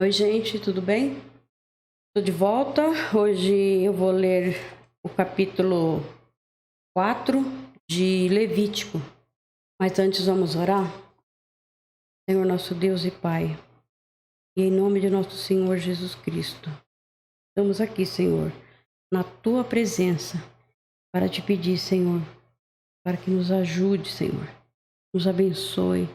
Oi, gente, tudo bem? Estou de volta. Hoje eu vou ler o capítulo 4 de Levítico. Mas antes vamos orar? Senhor nosso Deus e Pai, e em nome de nosso Senhor Jesus Cristo, estamos aqui, Senhor, na Tua presença, para te pedir, Senhor, para que nos ajude, Senhor, nos abençoe,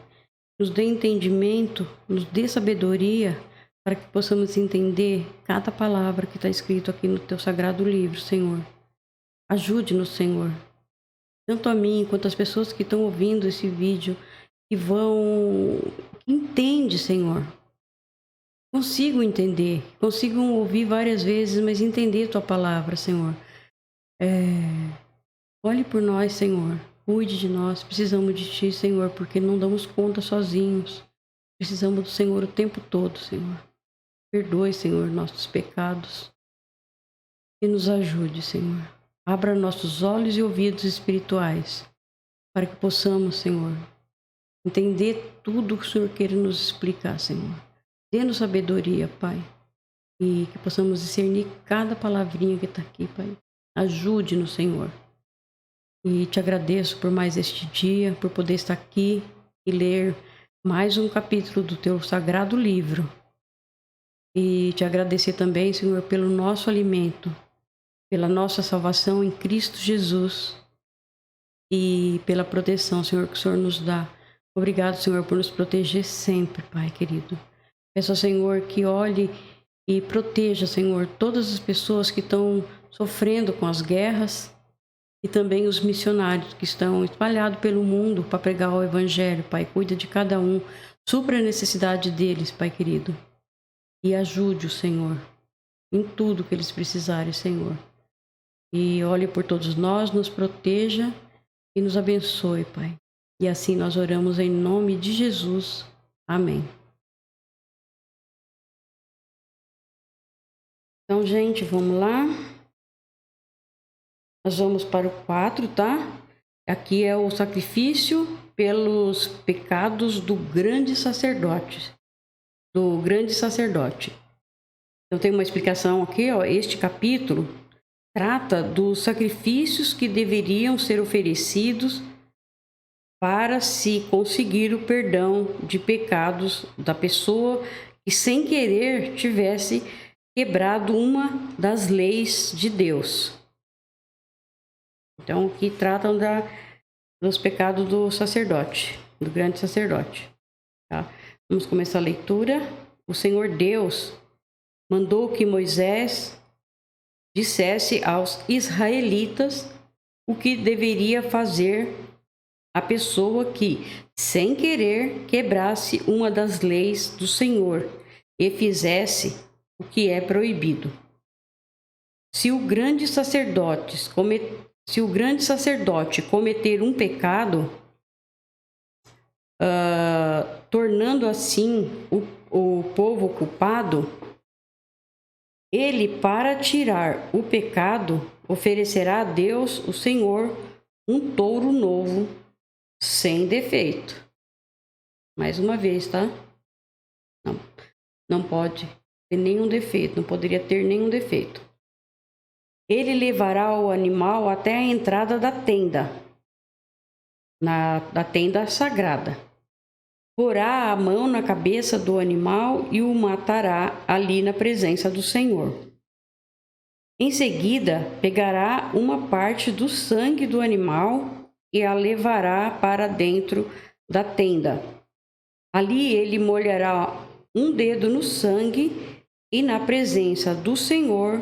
nos dê entendimento, nos dê sabedoria, para que possamos entender cada palavra que está escrito aqui no Teu sagrado livro, Senhor. Ajude-nos, Senhor, tanto a mim quanto as pessoas que estão ouvindo esse vídeo, que vão... Entende, Senhor. Consigo entender, consigo ouvir várias vezes, mas entender Tua palavra, Senhor. Olhe por nós, Senhor. Cuide de nós. Precisamos de Ti, Senhor, porque não damos conta sozinhos. Precisamos do Senhor o tempo todo, Senhor. Perdoe, Senhor, nossos pecados. E nos ajude, Senhor. Abra nossos olhos e ouvidos espirituais, para que possamos, Senhor, entender tudo que o Senhor quer nos explicar, Senhor. Dê-nos sabedoria, Pai, e que possamos discernir cada palavrinha que está aqui, Pai. Ajude-nos, Senhor. E te agradeço por mais este dia, por poder estar aqui e ler mais um capítulo do Teu sagrado livro. E te agradecer também, Senhor, pelo nosso alimento, pela nossa salvação em Cristo Jesus e pela proteção, Senhor, que o Senhor nos dá. Obrigado, Senhor, por nos proteger sempre, Pai querido. Peço ao Senhor que olhe e proteja, Senhor, todas as pessoas que estão sofrendo com as guerras e também os missionários que estão espalhados pelo mundo para pregar o Evangelho, Pai. Cuida de cada um, supra a necessidade deles, Pai querido. E ajude o Senhor em tudo que eles precisarem, Senhor. E olhe por todos nós, nos proteja e nos abençoe, Pai. E assim nós oramos em nome de Jesus. Amém. Então, gente, vamos lá. Nós vamos para o 4, tá? Aqui é o sacrifício pelos pecados do grande sacerdote. Então tem uma explicação aqui, ó. Este capítulo trata dos sacrifícios que deveriam ser oferecidos para se conseguir o perdão de pecados da pessoa que sem querer tivesse quebrado uma das leis de Deus. Então aqui tratam dos pecados do sacerdote, do grande sacerdote. Tá? Vamos começar a leitura. O Senhor Deus mandou que Moisés dissesse aos israelitas o que deveria fazer a pessoa que, sem querer, quebrasse uma das leis do Senhor e fizesse o que é proibido. Se o grande sacerdote cometer um pecado, tornando assim o povo culpado, ele, para tirar o pecado, oferecerá a Deus, o Senhor, um touro novo, sem defeito. Mais uma vez, tá? Não pode ter nenhum defeito, não poderia ter nenhum defeito. Ele levará o animal até a entrada da tenda, da tenda sagrada. Porá a mão na cabeça do animal e o matará ali na presença do Senhor. Em seguida, pegará uma parte do sangue do animal e a levará para dentro da tenda. Ali ele molhará um dedo no sangue e na presença do Senhor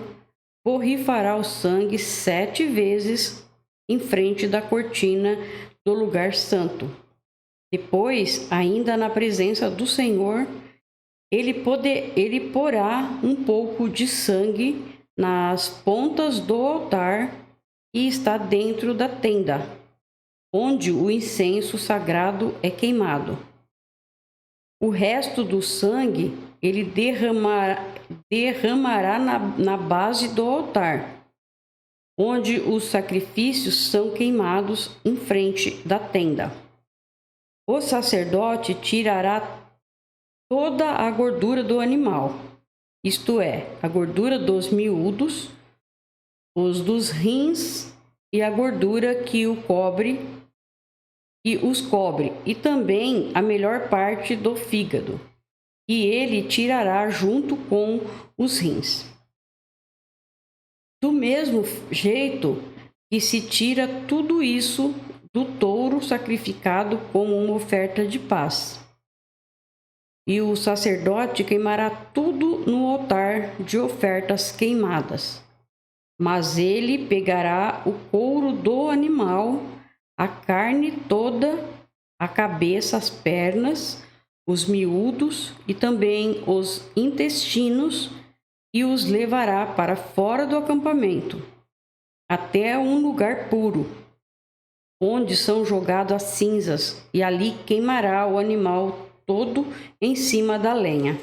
borrifará o sangue 7 vezes em frente da cortina do lugar santo. Depois, ainda na presença do Senhor, ele porá um pouco de sangue nas pontas do altar e está dentro da tenda, onde o incenso sagrado é queimado. O resto do sangue ele derramará na base do altar, onde os sacrifícios são queimados em frente da tenda. O sacerdote tirará toda a gordura do animal, isto é, a gordura dos miúdos, os dos rins e a gordura que os cobre, e também a melhor parte do fígado, e ele tirará junto com os rins. Do mesmo jeito que se tira tudo isso do touro sacrificado como uma oferta de paz. E o sacerdote queimará tudo no altar de ofertas queimadas. Mas ele pegará o couro do animal, a carne toda, a cabeça, as pernas, os miúdos e também os intestinos, e os levará para fora do acampamento, até um lugar puro, onde são jogadas as cinzas, e ali queimará o animal todo em cima da lenha.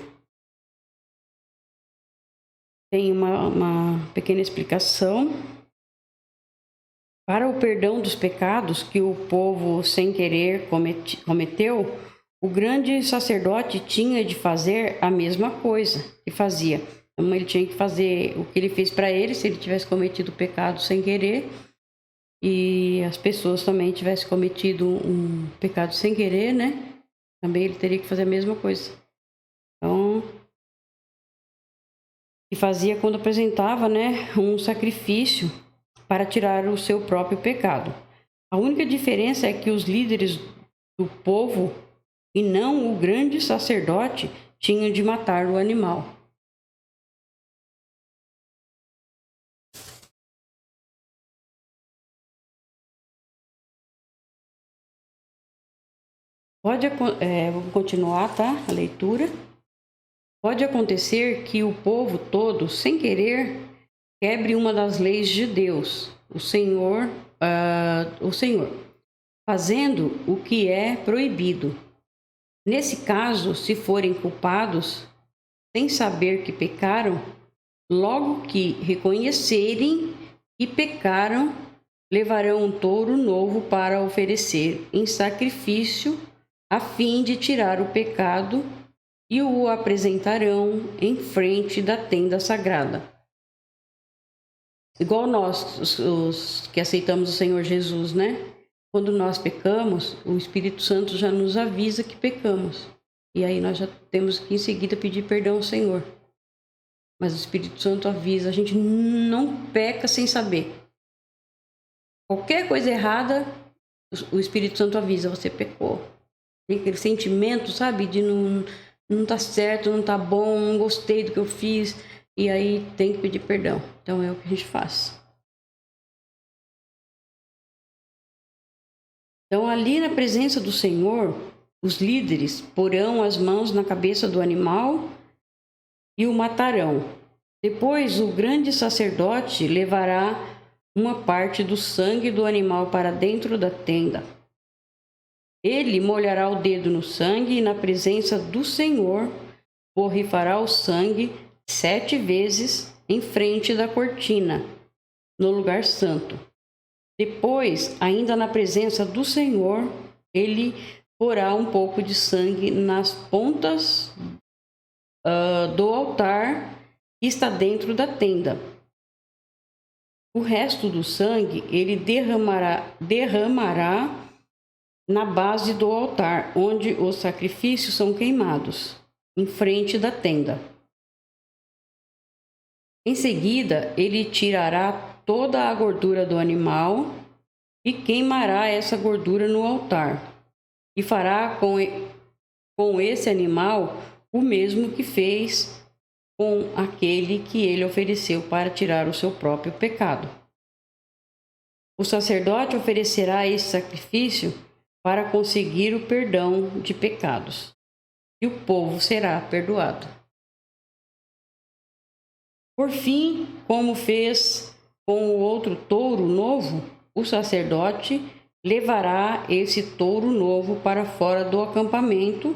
Tem uma pequena explicação. Para o perdão dos pecados que o povo sem querer cometeu, o grande sacerdote tinha de fazer a mesma coisa que fazia. Então, ele tinha que fazer o que ele fez para ele, se ele tivesse cometido pecado sem querer, e as pessoas também tivessem cometido um pecado sem querer, né? Também ele teria que fazer a mesma coisa. Então, e fazia quando apresentava, né, um sacrifício para tirar o seu próprio pecado. A única diferença é que os líderes do povo e não o grande sacerdote tinham de matar o animal. Vou continuar, tá? A leitura. Pode acontecer que o povo todo, sem querer, quebre uma das leis de Deus, o Senhor, fazendo o que é proibido. Nesse caso, se forem culpados, sem saber que pecaram, logo que reconhecerem que pecaram, levarão um touro novo para oferecer em sacrifício, a fim de tirar o pecado, e o apresentarão em frente da tenda sagrada. Igual nós, os que aceitamos o Senhor Jesus, né? Quando nós pecamos, o Espírito Santo já nos avisa que pecamos. E aí nós já temos que em seguida pedir perdão ao Senhor. Mas o Espírito Santo avisa, a gente não peca sem saber. Qualquer coisa errada, o Espírito Santo avisa, você pecou. Tem aquele sentimento, sabe, de não tá certo, não tá bom, não gostei do que eu fiz. E aí tem que pedir perdão. Então é o que a gente faz. Então ali na presença do Senhor, os líderes porão as mãos na cabeça do animal e o matarão. Depois o grande sacerdote levará uma parte do sangue do animal para dentro da tenda. Ele molhará o dedo no sangue e na presença do Senhor borrifará o sangue 7 vezes em frente da cortina, no lugar santo. Depois, ainda na presença do Senhor, ele porá um pouco de sangue nas pontas do altar que está dentro da tenda. O resto do sangue ele derramará na base do altar, onde os sacrifícios são queimados, em frente da tenda. Em seguida, ele tirará toda a gordura do animal e queimará essa gordura no altar. E fará com esse animal o mesmo que fez com aquele que ele ofereceu para tirar o seu próprio pecado. O sacerdote oferecerá esse sacrifício para conseguir o perdão de pecados, e o povo será perdoado. Por fim, como fez com o outro touro novo, o sacerdote levará esse touro novo para fora do acampamento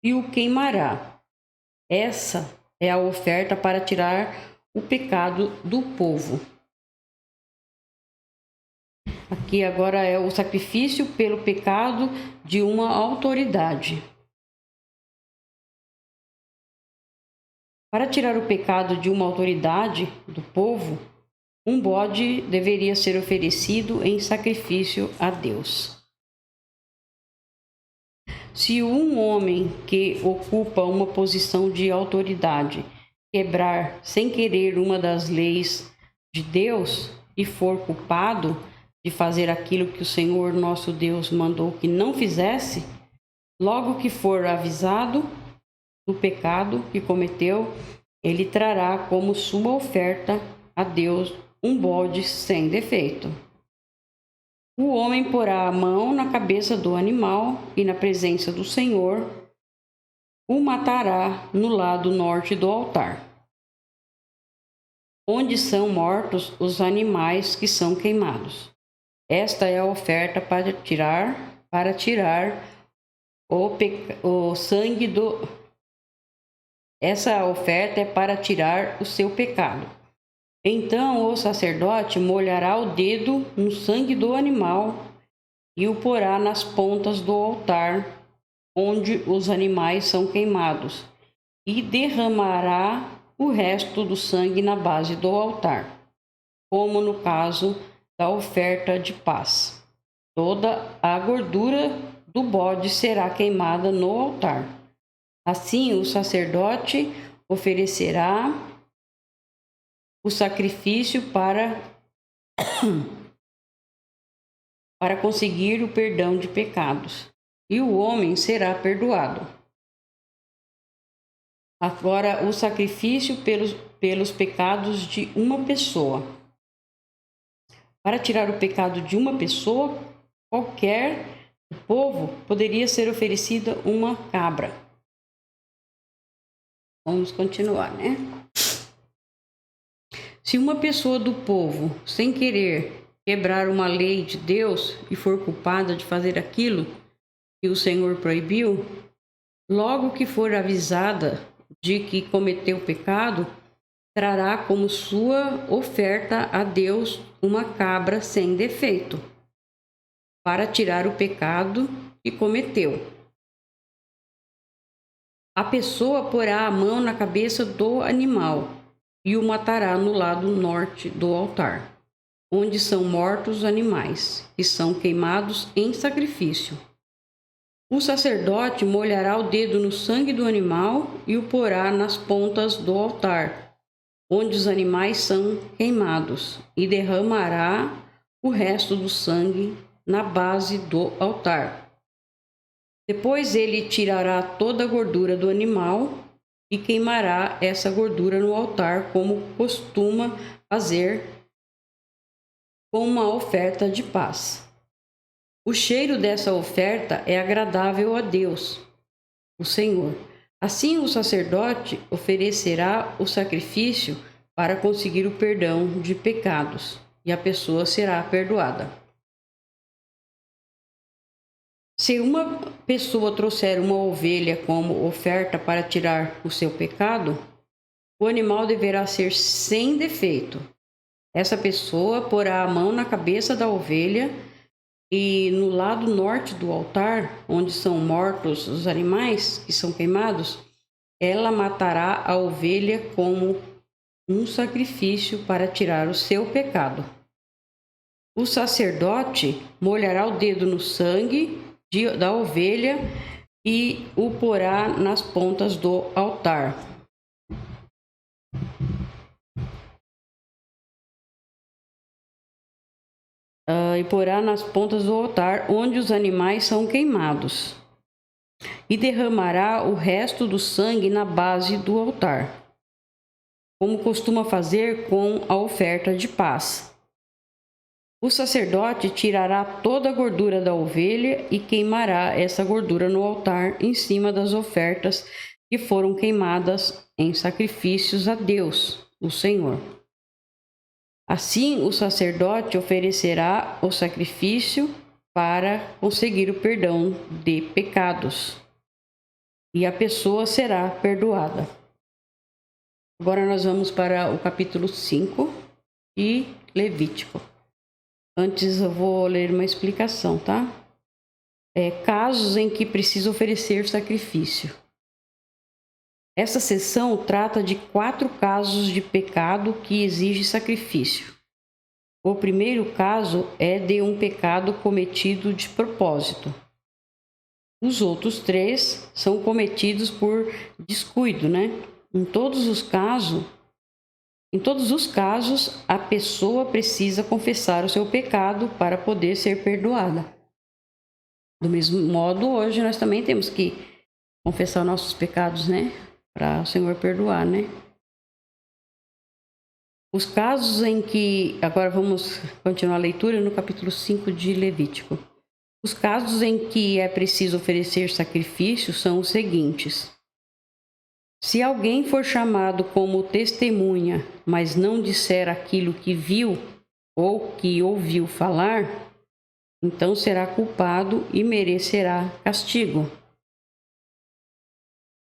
e o queimará. Essa é a oferta para tirar o pecado do povo. Aqui agora é o sacrifício pelo pecado de uma autoridade. Para tirar o pecado de uma autoridade do povo, um bode deveria ser oferecido em sacrifício a Deus. Se um homem que ocupa uma posição de autoridade quebrar sem querer uma das leis de Deus e for culpado de fazer aquilo que o Senhor nosso Deus mandou que não fizesse, logo que for avisado do pecado que cometeu, ele trará como sua oferta a Deus um bode sem defeito. O homem porá a mão na cabeça do animal e, na presença do Senhor, o matará no lado norte do altar, onde são mortos os animais que são queimados. Esta é a oferta para tirar o sangue do... Essa oferta é para tirar o seu pecado. Então o sacerdote molhará o dedo no sangue do animal e o porá nas pontas do altar onde os animais são queimados, e derramará o resto do sangue na base do altar, como no caso da oferta de paz. Toda a gordura do bode será queimada no altar. Assim o sacerdote oferecerá o sacrifício para conseguir o perdão de pecados, e o homem será perdoado. Agora, o sacrifício pelos pecados de uma pessoa. Para tirar o pecado de uma pessoa, qualquer do povo, poderia ser oferecida uma cabra. Vamos continuar, né? Se uma pessoa do povo, sem querer, quebrar uma lei de Deus e for culpada de fazer aquilo que o Senhor proibiu, logo que for avisada de que cometeu pecado, trará como sua oferta a Deus uma cabra sem defeito, para tirar o pecado que cometeu. A pessoa porá a mão na cabeça do animal e o matará no lado norte do altar, onde são mortos os animais, que são queimados em sacrifício. O sacerdote molhará o dedo no sangue do animal e o porá nas pontas do altar, onde os animais são queimados, e derramará o resto do sangue na base do altar. Depois ele tirará toda a gordura do animal e queimará essa gordura no altar, como costuma fazer com uma oferta de paz. O cheiro dessa oferta é agradável a Deus, o Senhor. Assim o sacerdote oferecerá o sacrifício para conseguir o perdão de pecados, e a pessoa será perdoada. Se uma pessoa trouxer uma ovelha como oferta para tirar o seu pecado, o animal deverá ser sem defeito. Essa pessoa porá a mão na cabeça da ovelha e no lado norte do altar, onde são mortos os animais que são queimados, ela matará a ovelha como um sacrifício para tirar o seu pecado. O sacerdote molhará o dedo no sangue da ovelha e o porá nas pontas do altar. E porá nas pontas do altar onde os animais são queimados, e derramará o resto do sangue na base do altar, como costuma fazer com a oferta de paz. O sacerdote tirará toda a gordura da ovelha e queimará essa gordura no altar em cima das ofertas que foram queimadas em sacrifícios a Deus, o Senhor. Assim, o sacerdote oferecerá o sacrifício para conseguir o perdão de pecados, e a pessoa será perdoada. Agora nós vamos para o capítulo 5 de Levítico. Antes eu vou ler uma explicação, tá? Casos em que precisa oferecer sacrifício. Essa seção trata de 4 casos de pecado que exige sacrifício. O primeiro caso é de um pecado cometido de propósito. Os outros 3 são cometidos por descuido, né? Em todos os casos, a pessoa precisa confessar o seu pecado para poder ser perdoada. Do mesmo modo, hoje nós também temos que confessar nossos pecados, né? Para o Senhor perdoar, né? Os casos em que... Agora vamos continuar a leitura no capítulo 5 de Levítico. Os casos em que é preciso oferecer sacrifício são os seguintes. Se alguém for chamado como testemunha, mas não disser aquilo que viu ou que ouviu falar, então será culpado e merecerá castigo.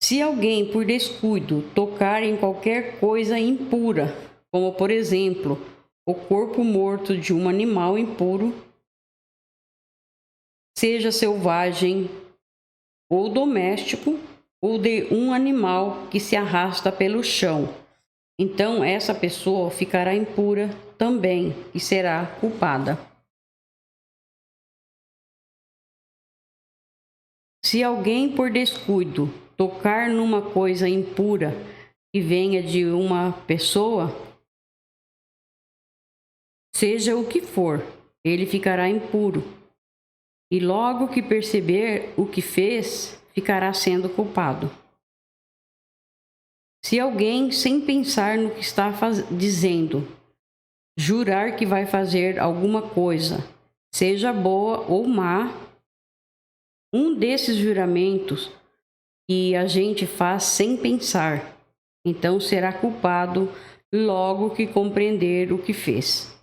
Se alguém, por descuido, tocar em qualquer coisa impura, como por exemplo, o corpo morto de um animal impuro, seja selvagem ou doméstico, ou de um animal que se arrasta pelo chão, então essa pessoa ficará impura também e será culpada. Se alguém, por descuido, tocar numa coisa impura que venha de uma pessoa, seja o que for, ele ficará impuro. E logo que perceber o que fez, ficará sendo culpado. Se alguém, sem pensar no que está dizendo, jurar que vai fazer alguma coisa, seja boa ou má, um desses juramentos que a gente faz sem pensar, então será culpado logo que compreender o que fez.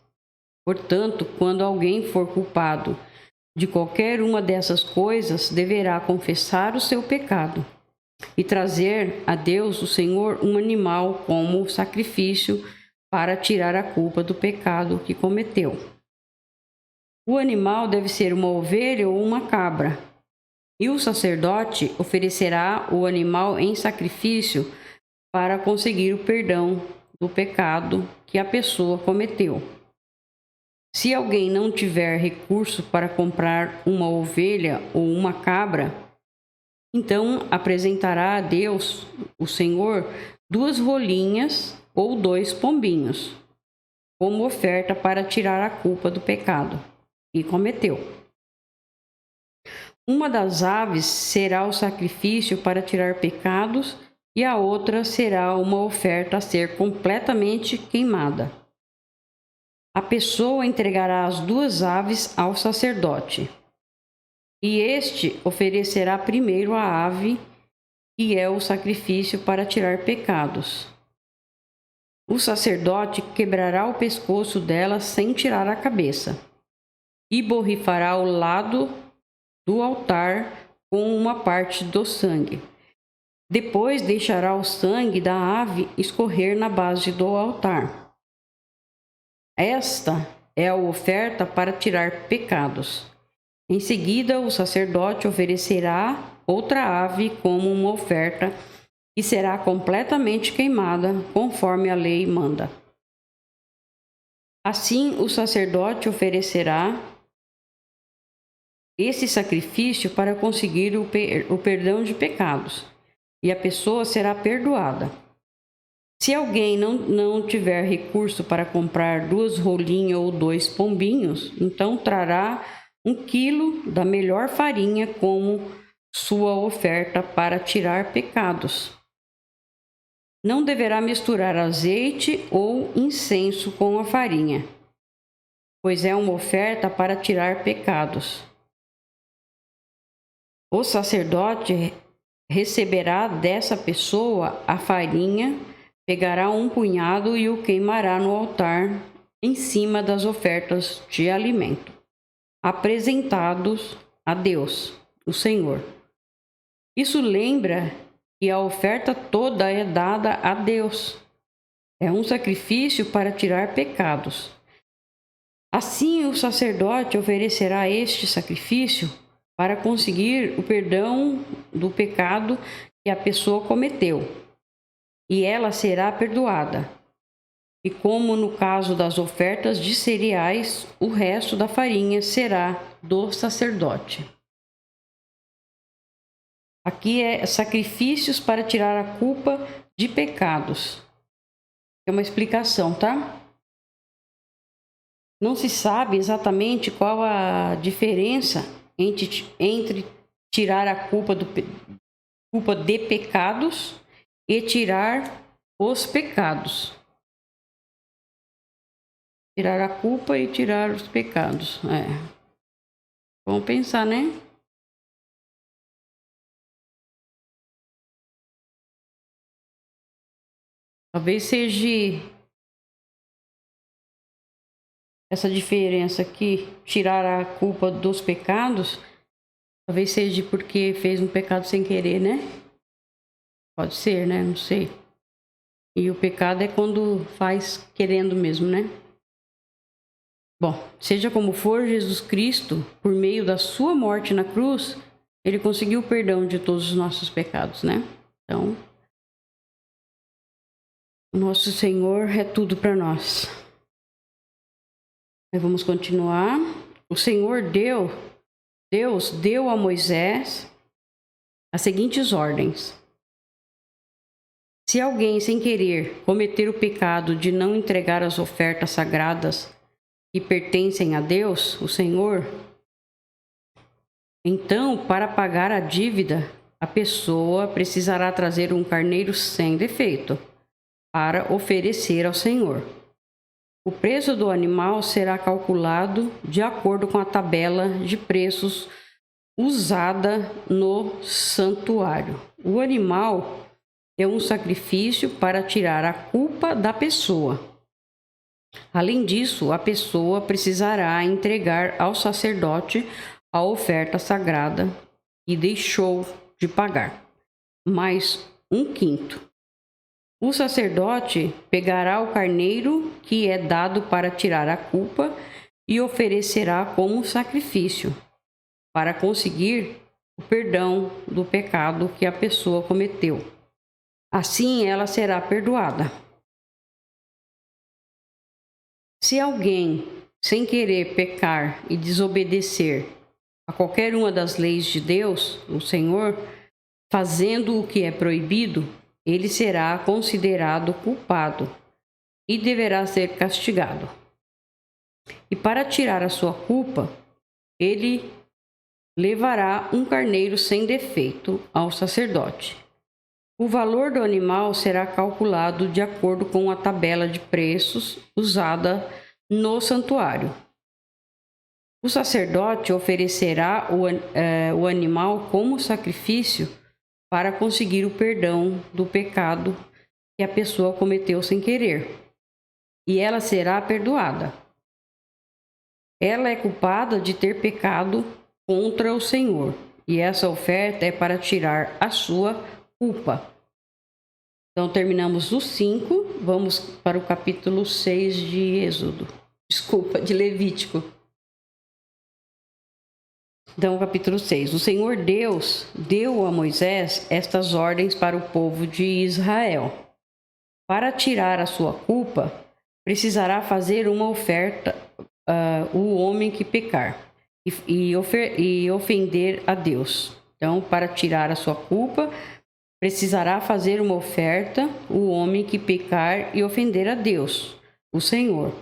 Portanto, quando alguém for culpado de qualquer uma dessas coisas, deverá confessar o seu pecado e trazer a Deus, o Senhor, um animal como sacrifício para tirar a culpa do pecado que cometeu. O animal deve ser uma ovelha ou uma cabra, e o sacerdote oferecerá o animal em sacrifício para conseguir o perdão do pecado que a pessoa cometeu. Se alguém não tiver recurso para comprar uma ovelha ou uma cabra, então apresentará a Deus, o Senhor, 2 rolinhas ou 2 pombinhos, como oferta para tirar a culpa do pecado que cometeu. Uma das aves será o sacrifício para tirar pecados e a outra será uma oferta a ser completamente queimada. A pessoa entregará as 2 aves ao sacerdote, e este oferecerá primeiro a ave, que é o sacrifício para tirar pecados. O sacerdote quebrará o pescoço dela sem tirar a cabeça, e borrifará o lado do altar com uma parte do sangue. Depois deixará o sangue da ave escorrer na base do altar. Esta é a oferta para tirar pecados. Em seguida, o sacerdote oferecerá outra ave como uma oferta que será completamente queimada, conforme a lei manda. Assim, o sacerdote oferecerá esse sacrifício para conseguir o perdão de pecados, e a pessoa será perdoada. Se alguém não tiver recurso para comprar 2 rolinhas ou 2 pombinhos, então trará 1 quilo da melhor farinha como sua oferta para tirar pecados. Não deverá misturar azeite ou incenso com a farinha, pois é uma oferta para tirar pecados. O sacerdote receberá dessa pessoa a farinha, pegará 1 punhado e o queimará no altar em cima das ofertas de alimento, apresentados a Deus, o Senhor. Isso lembra que a oferta toda é dada a Deus. É um sacrifício para tirar pecados. Assim, o sacerdote oferecerá este sacrifício para conseguir o perdão do pecado que a pessoa cometeu. e ela será perdoada. E como no caso das ofertas de cereais, o resto da farinha será do sacerdote. Aqui é sacrifícios para tirar a culpa de pecados. É uma explicação, tá? Não se sabe exatamente qual a diferença entre tirar a culpa de pecados e tirar os pecados. Tirar a culpa e tirar os pecados. Vamos pensar, né? Talvez seja essa diferença aqui, tirar a culpa dos pecados, talvez seja porque fez um pecado sem querer, né? Pode ser, né? Não sei. E o pecado é quando faz querendo mesmo, né? Bom, seja como for, Jesus Cristo, por meio da sua morte na cruz, ele conseguiu o perdão de todos os nossos pecados, né? Então, o nosso Senhor é tudo para nós. Aí vamos continuar. O Senhor Deus deu a Moisés as seguintes ordens. Se alguém, sem querer, cometer o pecado de não entregar as ofertas sagradas que pertencem a Deus, o Senhor, então, para pagar a dívida, a pessoa precisará trazer um carneiro sem defeito para oferecer ao Senhor. O preço do animal será calculado de acordo com a tabela de preços usada no santuário. O animal é um sacrifício para tirar a culpa da pessoa. Além disso, a pessoa precisará entregar ao sacerdote a oferta sagrada e deixou de pagar, mais 1/5. O sacerdote pegará o carneiro que é dado para tirar a culpa e oferecerá como sacrifício, para conseguir o perdão do pecado que a pessoa cometeu. Assim ela será perdoada. Se alguém, sem querer pecar e desobedecer a qualquer uma das leis de Deus, o Senhor, fazendo o que é proibido, ele será considerado culpado e deverá ser castigado. E para tirar a sua culpa, ele levará um carneiro sem defeito ao sacerdote. O valor do animal será calculado de acordo com a tabela de preços usada no santuário. O sacerdote oferecerá o animal como sacrifício para conseguir o perdão do pecado que a pessoa cometeu sem querer, e ela será perdoada. Ela é culpada de ter pecado contra o Senhor, e essa oferta é para tirar a sua culpa. Então, terminamos o 5, vamos para o capítulo 6 de Levítico. Então, capítulo 6. O Senhor Deus deu a Moisés estas ordens para o povo de Israel. Para tirar a sua culpa, precisará fazer uma oferta o homem que pecar e ofender a Deus. Então, para tirar a sua culpa, precisará fazer uma oferta o homem que pecar e ofender a Deus, o Senhor.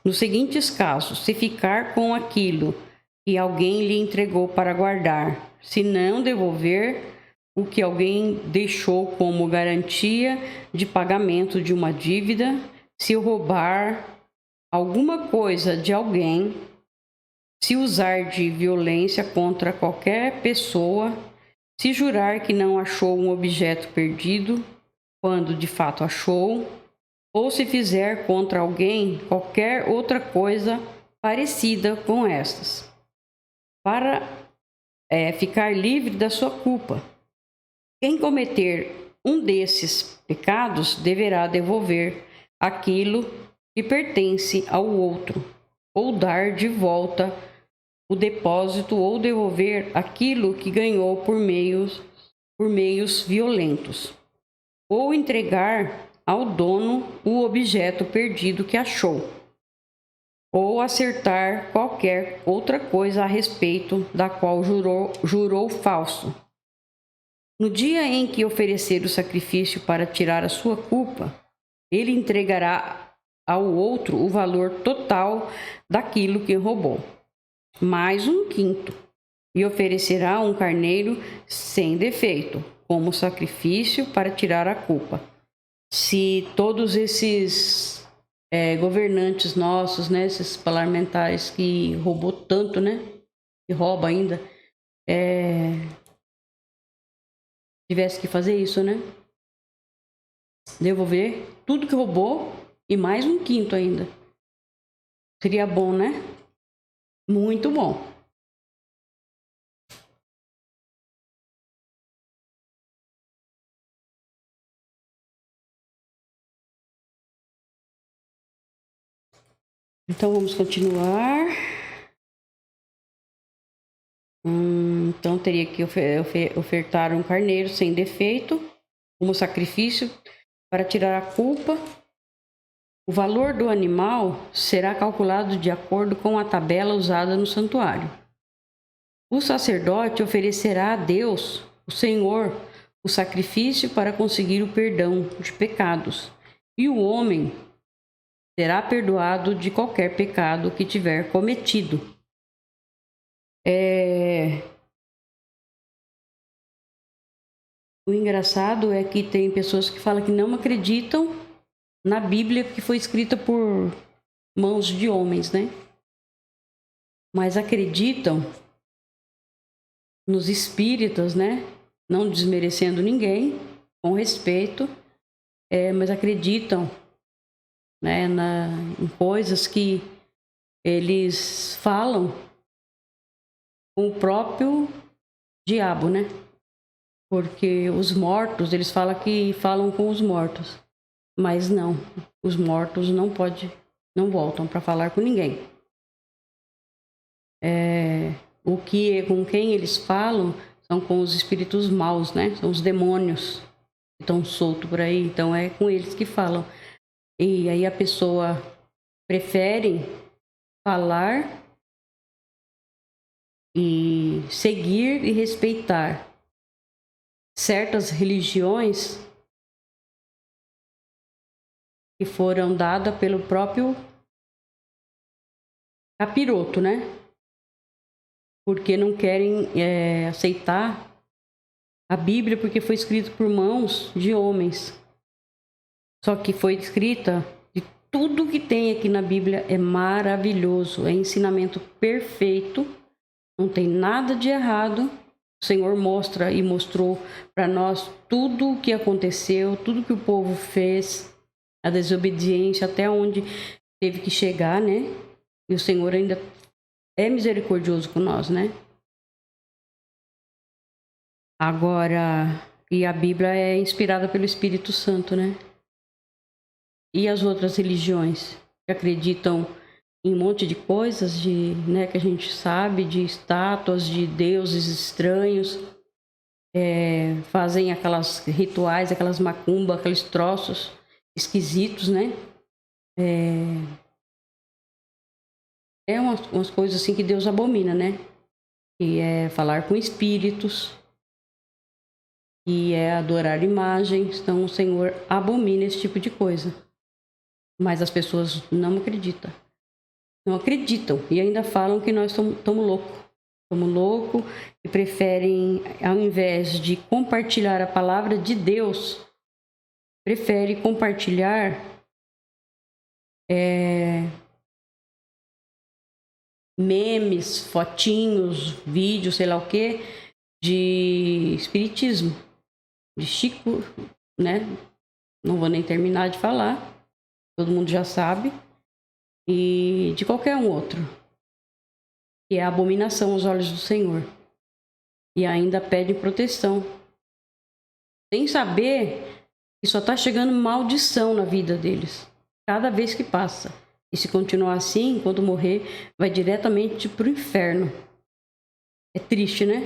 Nos seguintes casos, se ficar com aquilo que alguém lhe entregou para guardar, se não devolver o que alguém deixou como garantia de pagamento de uma dívida, se roubar alguma coisa de alguém, se usar de violência contra qualquer pessoa, se jurar que não achou um objeto perdido, quando de fato achou, ou se fizer contra alguém qualquer outra coisa parecida com estas, para ficar livre da sua culpa. Quem cometer um desses pecados deverá devolver aquilo que pertence ao outro, ou dar de volta o depósito, ou devolver aquilo que ganhou por meios violentos. ou entregar ao dono o objeto perdido que achou, ou acertar qualquer outra coisa a respeito da qual jurou falso. No dia em que oferecer o sacrifício para tirar a sua culpa, ele entregará ao outro o valor total daquilo que roubou, mais um quinto, e oferecerá um carneiro sem defeito, como sacrifício para tirar a culpa. Se todos esses governantes nossos, né, esses parlamentares que roubou tanto, né, que rouba ainda, tivesse que fazer isso, né, devolver tudo que roubou e mais um quinto ainda. Seria bom, né? Muito bom. Então vamos continuar. Então teria que ofertar um carneiro sem defeito como sacrifício para tirar a culpa. O valor do animal será calculado de acordo com a tabela usada no santuário. O sacerdote oferecerá a Deus, o Senhor, o sacrifício para conseguir o perdão de pecados, e o homem será perdoado de qualquer pecado que tiver cometido. O engraçado é que tem pessoas que falam que não acreditam na Bíblia que foi escrita por mãos de homens, né? Mas acreditam nos espíritas, né? Não desmerecendo ninguém, com respeito, mas acreditam, né, em coisas que eles falam com o próprio diabo, né? Porque os mortos, eles falam que falam com os mortos, mas não, os mortos não voltam para falar com ninguém. Com quem eles falam são com os espíritos maus, né? São os demônios que estão soltos por aí, então é com eles que falam. E aí a pessoa prefere falar e seguir e respeitar certas religiões que foram dadas pelo próprio capiroto, né? Porque não querem aceitar a Bíblia porque foi escrita por mãos de homens. Só que foi escrita, de tudo que tem aqui na Bíblia é maravilhoso, é ensinamento perfeito, não tem nada de errado. O Senhor mostra e mostrou para nós tudo o que aconteceu, tudo que o povo fez, a desobediência, até onde teve que chegar, né? E o Senhor ainda é misericordioso com nós, né? Agora, e a Bíblia é inspirada pelo Espírito Santo, né? E as outras religiões que acreditam em um monte de coisas, né, que a gente sabe, de estátuas, de deuses estranhos, fazem aquelas rituais, aquelas macumbas, aqueles troços esquisitos, né? Umas coisas assim que Deus abomina, né? Que é falar com espíritos, que é adorar imagens. Então o Senhor abomina esse tipo de coisa. Mas as pessoas não acreditam. Não acreditam e ainda falam que nós estamos loucos. Estamos loucos e preferem, ao invés de compartilhar a palavra de Deus, prefere compartilhar memes, fotinhos, vídeos, sei lá o que, de espiritismo, de Chico, né? Não vou nem terminar de falar, todo mundo já sabe, e de qualquer um outro, que é a abominação aos olhos do Senhor, e ainda pede proteção, sem saber que só está chegando maldição na vida deles, cada vez que passa. E se continuar assim, quando morrer, vai diretamente para o inferno. É triste, né?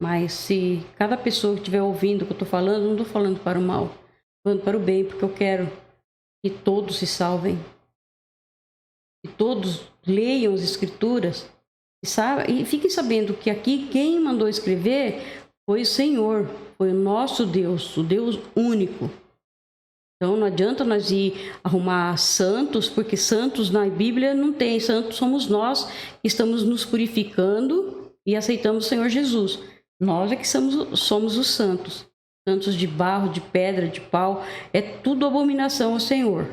Mas se cada pessoa que estiver ouvindo o que eu estou falando, não estou falando para o mal. para o bem, porque eu quero que todos se salvem, que todos leiam as Escrituras e fiquem sabendo que aqui quem mandou escrever foi o Senhor, foi o nosso Deus, o Deus único. Então não adianta nós ir arrumar santos, porque santos na Bíblia não tem. Santos somos nós que estamos nos purificando e aceitamos o Senhor Jesus. Nós é que somos os santos. Santos de barro, de pedra, de pau, é tudo abominação ao Senhor.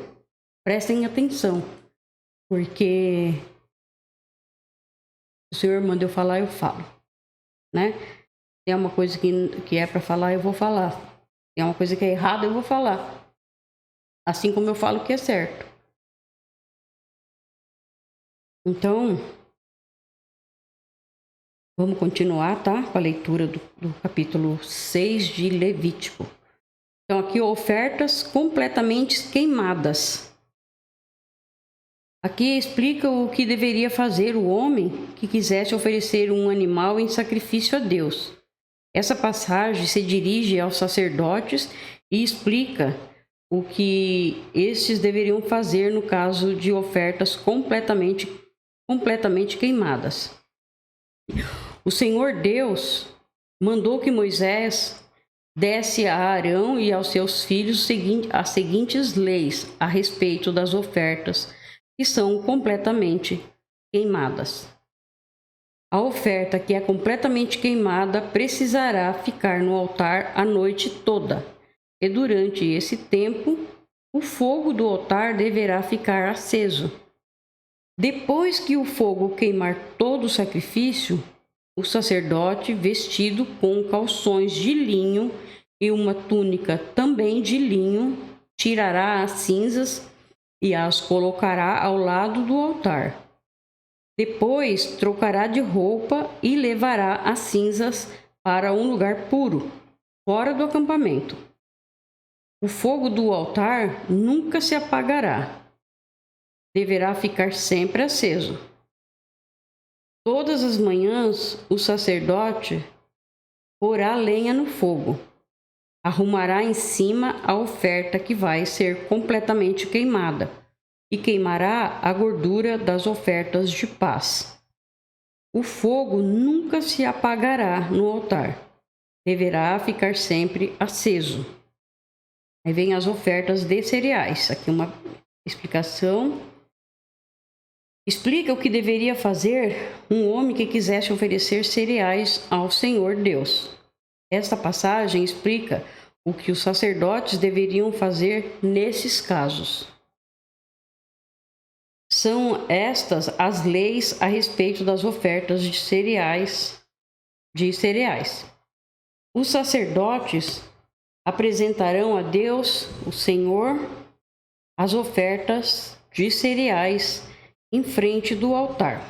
Prestem atenção, porque o Senhor manda eu falar, eu falo, né? Tem uma coisa que é para falar, eu vou falar. Tem uma coisa que é errada, eu vou falar. Assim como eu falo que é certo. Então, vamos continuar, tá? Com a leitura do capítulo 6 de Levítico. Então, aqui ofertas completamente queimadas. Aqui explica o que deveria fazer o homem que quisesse oferecer um animal em sacrifício a Deus. Essa passagem se dirige aos sacerdotes e explica o que estes deveriam fazer no caso de ofertas completamente queimadas. O Senhor Deus mandou que Moisés desse a Arão e aos seus filhos as seguintes leis a respeito das ofertas que são completamente queimadas. A oferta que é completamente queimada precisará ficar no altar a noite toda. E durante esse tempo, o fogo do altar deverá ficar aceso. Depois que o fogo queimar todo o sacrifício, o sacerdote, vestido com calções de linho e uma túnica também de linho, tirará as cinzas e as colocará ao lado do altar. Depois trocará de roupa e levará as cinzas para um lugar puro, fora do acampamento. O fogo do altar nunca se apagará. Deverá ficar sempre aceso. Todas as manhãs, o sacerdote porá lenha no fogo. Arrumará em cima a oferta que vai ser completamente queimada e queimará a gordura das ofertas de paz. O fogo nunca se apagará no altar. Deverá ficar sempre aceso. Aí vem as ofertas de cereais. Aqui uma explicação. Explica o que deveria fazer um homem que quisesse oferecer cereais ao Senhor Deus. Esta passagem explica o que os sacerdotes deveriam fazer nesses casos. São estas as leis a respeito das ofertas de cereais. Os sacerdotes apresentarão a Deus, o Senhor, as ofertas de cereais em frente do altar.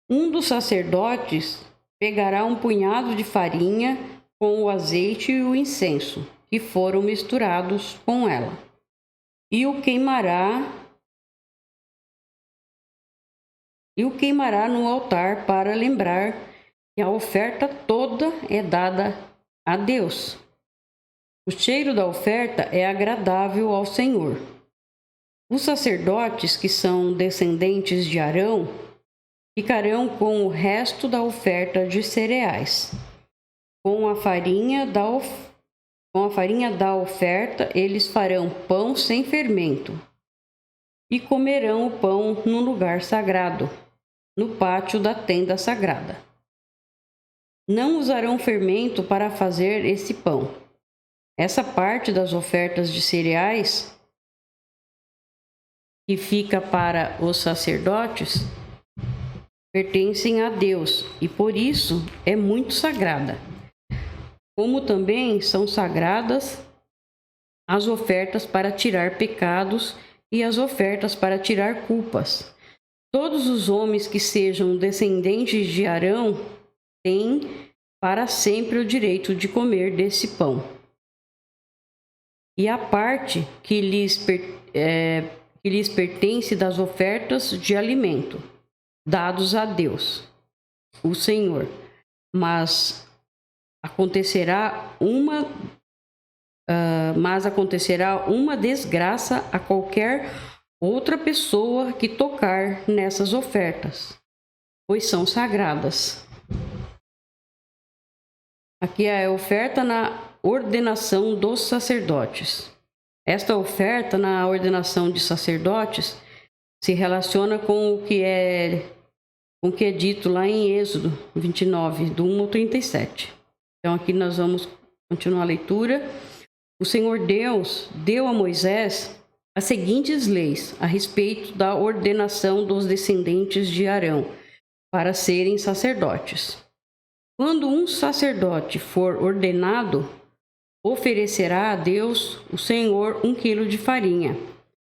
Um dos sacerdotes pegará um punhado de farinha com o azeite e o incenso que foram misturados com ela e o queimará no altar para lembrar que a oferta toda é dada a Deus. O cheiro da oferta é agradável ao Senhor. Os sacerdotes, que são descendentes de Arão, ficarão com o resto da oferta de cereais. Com a farinha da oferta, eles farão pão sem fermento e comerão o pão no lugar sagrado, no pátio da tenda sagrada. Não usarão fermento para fazer esse pão. Essa parte das ofertas de cereais, que fica para os sacerdotes, pertencem a Deus e por isso é muito sagrada. Como também são sagradas as ofertas para tirar pecados e as ofertas para tirar culpas. Todos os homens que sejam descendentes de Arão têm para sempre o direito de comer desse pão. E a parte que lhes pertence das ofertas de alimento, dados a Deus, o Senhor. Mas acontecerá uma mas acontecerá uma desgraça a qualquer outra pessoa que tocar nessas ofertas, pois são sagradas. Aqui é a oferta na ordenação dos sacerdotes. Esta oferta na ordenação de sacerdotes se relaciona com o que é dito lá em Êxodo 29, do 1 ao 37. Então aqui nós vamos continuar a leitura. O Senhor Deus deu a Moisés as seguintes leis a respeito da ordenação dos descendentes de Arão para serem sacerdotes. Quando um sacerdote for ordenado, oferecerá a Deus, o Senhor, 1 quilo de farinha,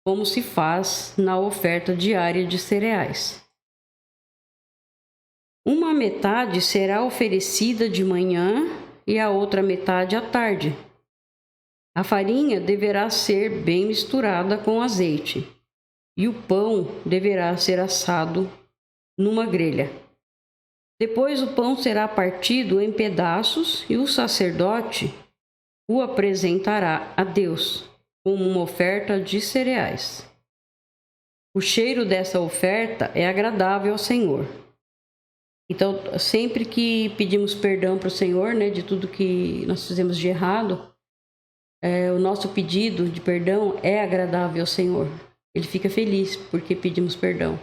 como se faz na oferta diária de cereais. Uma metade será oferecida de manhã e a outra metade à tarde. A farinha deverá ser bem misturada com azeite, e o pão deverá ser assado numa grelha. Depois o pão será partido em pedaços e o sacerdote o apresentará a Deus como uma oferta de cereais. O cheiro dessa oferta é agradável ao Senhor. Então, sempre que pedimos perdão para o Senhor, né, de tudo que nós fizemos de errado, o nosso pedido de perdão é agradável ao Senhor. Ele fica feliz porque pedimos perdão.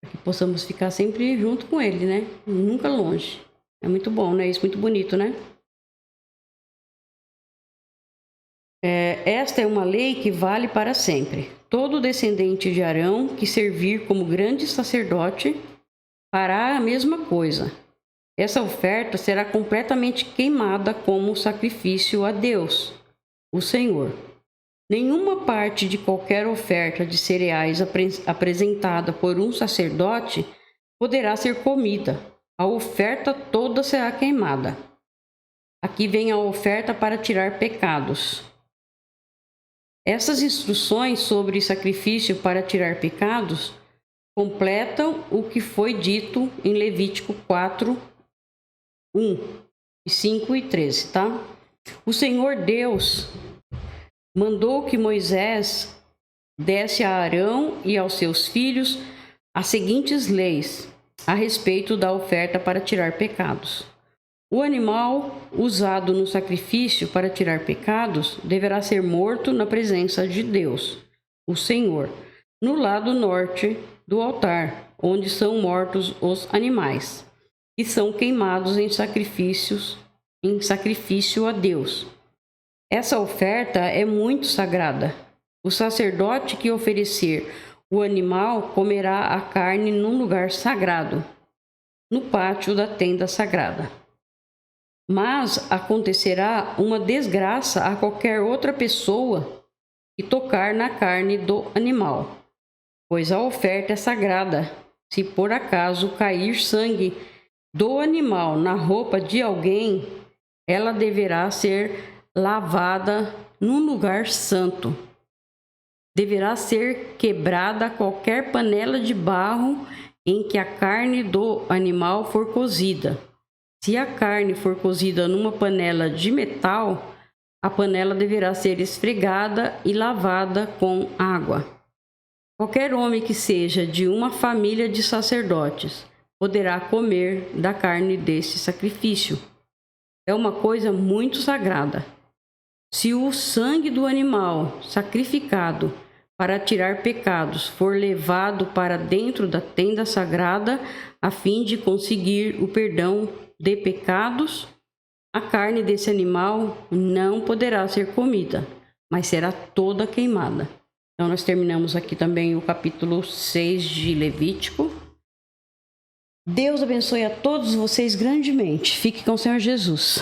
Para que possamos ficar sempre junto com Ele, né? Nunca longe. É muito bom, né? Isso é muito bonito, né? Esta é uma lei que vale para sempre. Todo descendente de Arão que servir como grande sacerdote fará a mesma coisa. Essa oferta será completamente queimada como sacrifício a Deus, o Senhor. Nenhuma parte de qualquer oferta de cereais apresentada por um sacerdote poderá ser comida. A oferta toda será queimada. Aqui vem a oferta para tirar pecados. Essas instruções sobre sacrifício para tirar pecados completam o que foi dito em Levítico 4, 1, 5 e 13, tá? O Senhor Deus mandou que Moisés desse a Arão e aos seus filhos as seguintes leis a respeito da oferta para tirar pecados. O animal usado no sacrifício para tirar pecados deverá ser morto na presença de Deus, o Senhor, no lado norte do altar, onde são mortos os animais, que são queimados em sacrifício a Deus. Essa oferta é muito sagrada. O sacerdote que oferecer o animal comerá a carne num lugar sagrado, no pátio da tenda sagrada. Mas acontecerá uma desgraça a qualquer outra pessoa que tocar na carne do animal, pois a oferta é sagrada. Se por acaso cair sangue do animal na roupa de alguém, ela deverá ser lavada num lugar santo. Deverá ser quebrada qualquer panela de barro em que a carne do animal for cozida. Se a carne for cozida numa panela de metal, a panela deverá ser esfregada e lavada com água. Qualquer homem que seja de uma família de sacerdotes poderá comer da carne desse sacrifício. É uma coisa muito sagrada. Se o sangue do animal sacrificado para tirar pecados for levado para dentro da tenda sagrada a fim de conseguir o perdão de pecados, a carne desse animal não poderá ser comida, mas será toda queimada. Então nós terminamos aqui também o capítulo 6 de Levítico. Deus abençoe a todos vocês grandemente. Fique com o Senhor Jesus.